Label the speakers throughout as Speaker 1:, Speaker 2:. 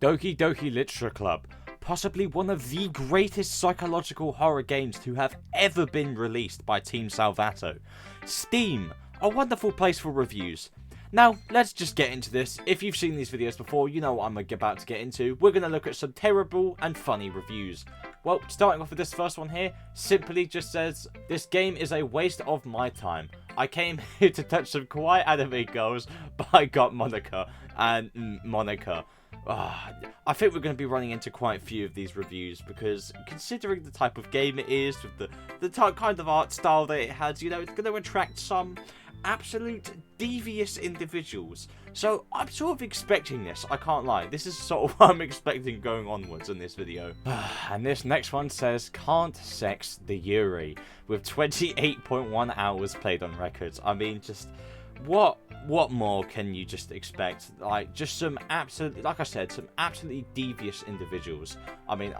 Speaker 1: Doki Doki Literature Club, possibly one of the greatest psychological horror games to have ever been released by Team Salvato. Steam, a wonderful place for reviews. Now, let's just get into this. If you've seen these videos before, you know what I'm about to get into. We're going to look at some terrible and funny reviews. Well, starting off with this first one here, simply just says, this game is a waste of my time. I came here to touch some kawaii anime girls, but I got Monica. And Monica. I think we're going to be running into quite a few of these reviews because considering the type of game it is, with the kind of art style that it has, you know, it's going to attract some absolute devious individuals. So I'm sort of expecting this, I can't lie. This is sort of what I'm expecting going onwards in this video. And this next one says, can't sex the Yuri, with 28.1 hours played on records. I mean, just what more can you just expect? Like, just some absolutely, like I said, some absolutely devious individuals. I mean,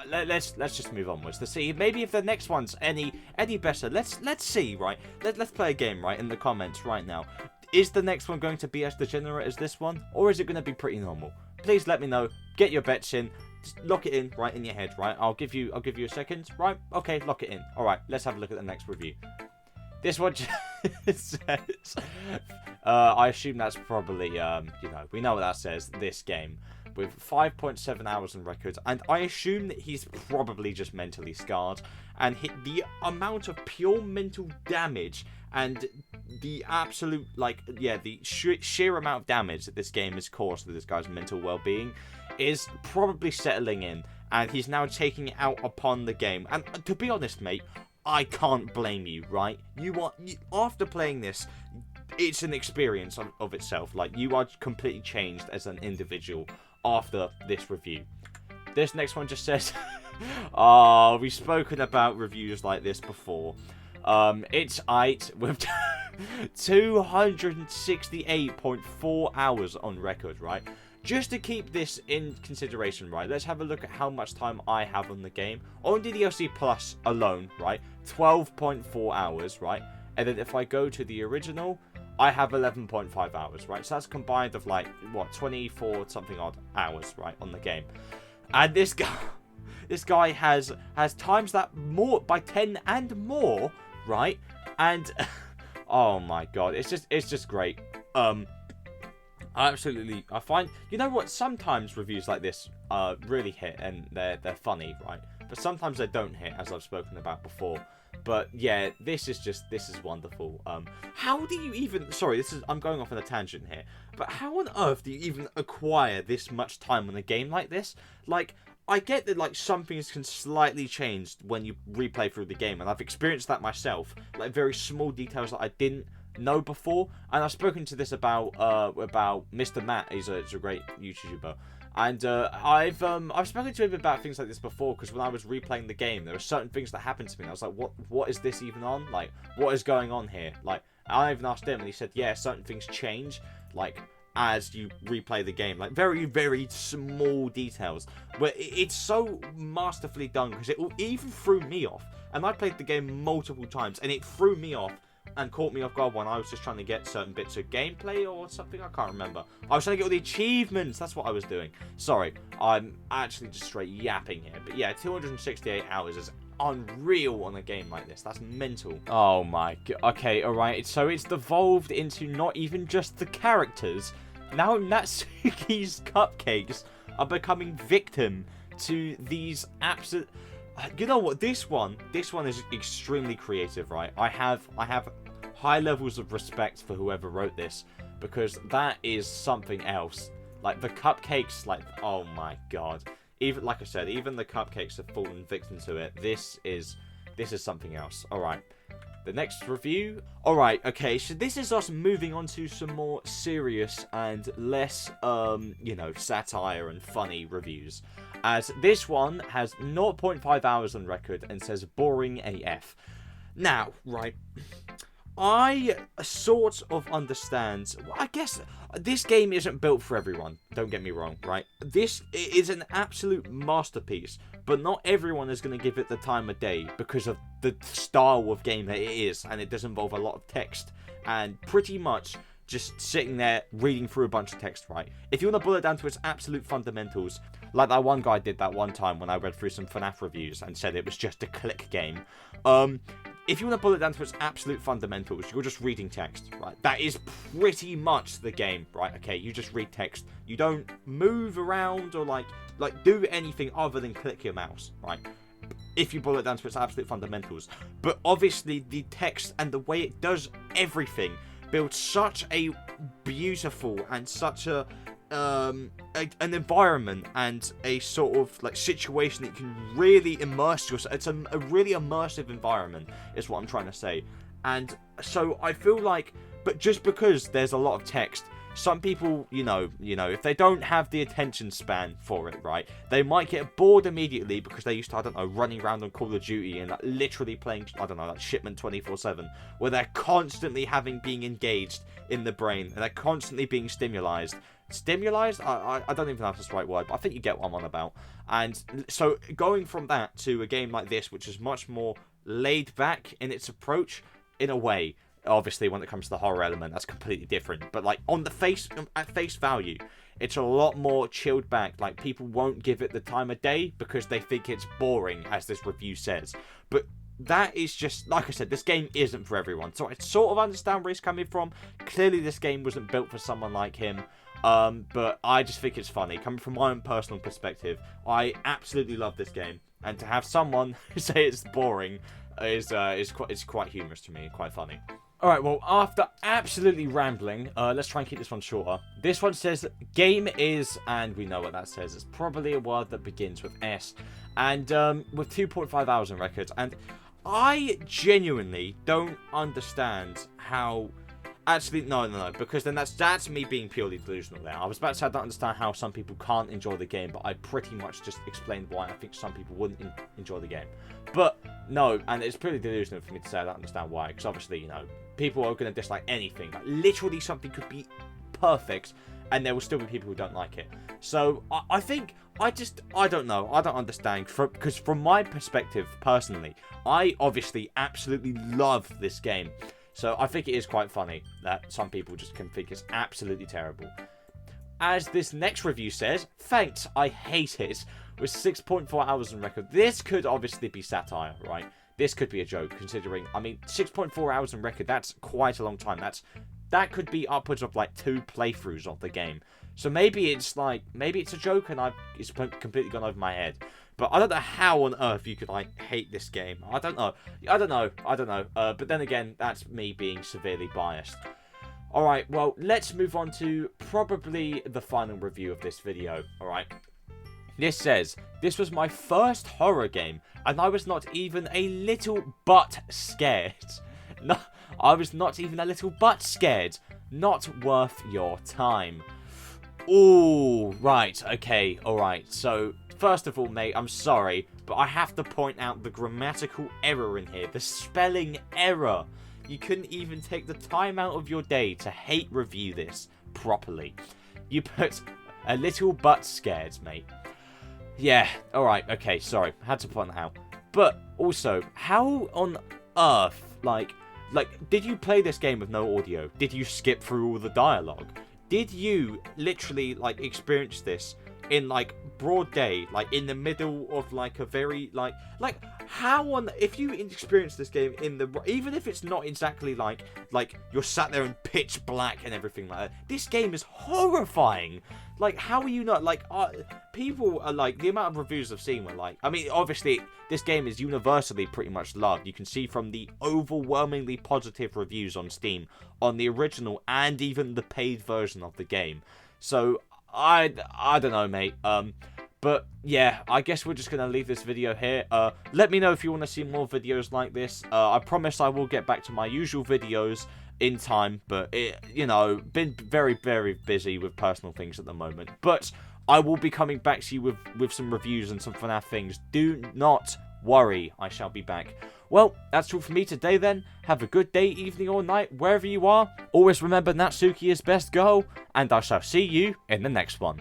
Speaker 1: let's just move onwards to see maybe if the next one's any better. Let's see, right? Let's play a game, right, in the comments right now. Is the next one going to be as degenerate as this one, or is it going to be pretty normal? Please let me know. Get your bets in. Just lock it in right in your head, right? I'll give you a second, right? Okay, lock it in. All right, let's have a look at the next review. This one says, I assume that's probably, you know, we know what that says, this game, with 5.7 hours on record, and I assume that he's probably just mentally scarred, and hit the amount of pure mental damage, and the absolute, like, yeah, the sheer amount of damage that this game has caused to this guy's mental well-being is probably settling in, and he's now taking it out upon the game, and to be honest, mate, I can't blame you, right? After playing this, it's an experience of itself. Like, you are completely changed as an individual after this review. This next one just says, oh, we've spoken about reviews like this before. It's aight with 268.4 hours on record, right? Just to keep this in consideration, right, let's have a look at how much time I have on the game. On DDLC Plus alone, right, 12.4 hours, right? And then if I go to the original, I have 11.5 hours, right? So that's combined of, like, what, 24 something odd hours, right, on the game. And this guy has times that more by 10 and more, right? And oh my god, it's just great. I find, you know what, sometimes reviews like this really hit and they're funny, right? But sometimes they don't hit, as I've spoken about before. But yeah, this is wonderful. How do you even, sorry, I'm going off on a tangent here, but how on earth do you even acquire this much time on a game like this? Like, I get that, like, some things can slightly change when you replay through the game, and I've experienced that myself, like very small details that I didn't know before, and I've spoken to this about Mr. Matt. He's a great YouTuber, and I've spoken to him about things like this before, because when I was replaying the game, there were certain things that happened to me, and I was like, what is this even on? Like, what is going on here? Like, I even asked him, and he said, yeah, certain things change, like, as you replay the game, like very, very small details, but it's so masterfully done, because it even threw me off, and I played the game multiple times, and it threw me off and caught me off guard when I was just trying to get certain bits of gameplay or something. I can't remember. I was trying to get all the achievements. That's what I was doing. Sorry, I'm actually just straight yapping here. But yeah, 268 hours is unreal on a game like this. That's mental. Oh my god. Okay, alright. So it's devolved into not even just the characters. Now Natsuki's cupcakes are becoming victim to these absolute... You know what? This one is extremely creative, right? I have high levels of respect for whoever wrote this, because that is something else. Like, the cupcakes, like, oh my god. Even, like I said, even the cupcakes have fallen victim to it. This is something else. Alright. The next review. Alright, okay, so this is us moving on to some more serious and less, you know, satire and funny reviews. As this one has 0.5 hours on record and says boring AF. Now, right, I sort of understand. I guess this game isn't built for everyone. Don't get me wrong, right? This is an absolute masterpiece, but not everyone is going to give it the time of day because of the style of game that it is, and it does involve a lot of text. And pretty much just sitting there reading through a bunch of text, right? If you want to boil it down to its absolute fundamentals, like that one guy did that one time when I read through some FNAF reviews and said it was just a click game. If you want to boil it down to its absolute fundamentals, you're just reading text, right? That is pretty much the game, right? Okay, you just read text. You don't move around or like do anything other than click your mouse, right? If you boil it down to its absolute fundamentals. But obviously the text and the way it does everything builds such a beautiful and such an environment and a sort of like situation that you can really immerse yourself. It's a really immersive environment is what I'm trying to say. And so I feel like, but just because there's a lot of text, some people, you know, if they don't have the attention span for it, right, they might get bored immediately because they used to, I don't know, running around on Call of Duty and like, literally playing, I don't know, like Shipment 24/7, where they're constantly being engaged in the brain and they're constantly being stimulated. I don't even know if that's the right word, but I think you get what I'm on about. And so going from that to a game like this, which is much more laid back in its approach, in a way. Obviously, when it comes to the horror element, that's completely different. But like at face value, it's a lot more chilled back. Like people won't give it the time of day because they think it's boring, as this review says. But that is just, like I said, this game isn't for everyone. So I sort of understand where he's coming from. Clearly, this game wasn't built for someone like him. But I just think it's funny. Coming from my own personal perspective, I absolutely love this game. And to have someone say it's boring is quite humorous to me, quite funny. Alright, well, after absolutely rambling, let's try and keep this one shorter. This one says, game is, and we know what that says. It's probably a word that begins with S. And with 2.5 hours on record. And I genuinely don't understand how... Actually, no, because then that's me being purely delusional there. I was about to say I don't understand how some people can't enjoy the game, but I pretty much just explained why I think some people wouldn't enjoy the game. But, no, and it's pretty delusional for me to say I don't understand why, because obviously, you know, people are going to dislike anything. Like, literally something could be perfect, and there will still be people who don't like it. So, I think, I don't know, I don't understand, because from my perspective, personally, I obviously absolutely love this game. So I think it is quite funny that some people just can think it's absolutely terrible. As this next review says, thanks, I hate it, with 6.4 hours on record. This could obviously be satire, right? This could be a joke, considering, I mean, 6.4 hours on record, that's quite a long time. That could be upwards of like 2 playthroughs of the game. So maybe it's a joke and it's completely gone over my head. But I don't know how on earth you could, like, hate this game. I don't know. But then again, that's me being severely biased. Alright, well, let's move on to probably the final review of this video. Alright. This says, this was my first horror game, and I was not even a little but scared. No, I was not even a little but scared. Not worth your time. Ooh, right, okay, alright, so... First of all, mate, I'm sorry, but I have to point out the grammatical error in here. The spelling error. You couldn't even take the time out of your day to hate review this properly. You put a little but scared, mate. Yeah, alright, okay, sorry. Had to point that out. But also, how on earth, like, did you play this game with no audio? Did you skip through all the dialogue? Did you literally, like, experience this in, like, broad day, like, in the middle of, like, a very, like, how on, if you experience this game in the, even if it's not exactly, like, you're sat there in pitch black and everything like that, this game is horrifying. Like, how are you not, like, people are, like, the amount of reviews I've seen were, like, I mean, obviously, this game is universally pretty much loved. You can see from the overwhelmingly positive reviews on Steam, on the original and even the paid version of the game. So, I don't know, mate. But yeah, I guess we're just going to leave this video here. Let me know if you want to see more videos like this. I promise I will get back to my usual videos in time. But, been very, very busy with personal things at the moment. But I will be coming back to you with some reviews and some FNAF things. Do not worry, I shall be back. Well, that's all for me today then. Have a good day, evening or night, wherever you are. Always remember Natsuki is best girl, and I shall see you in the next one.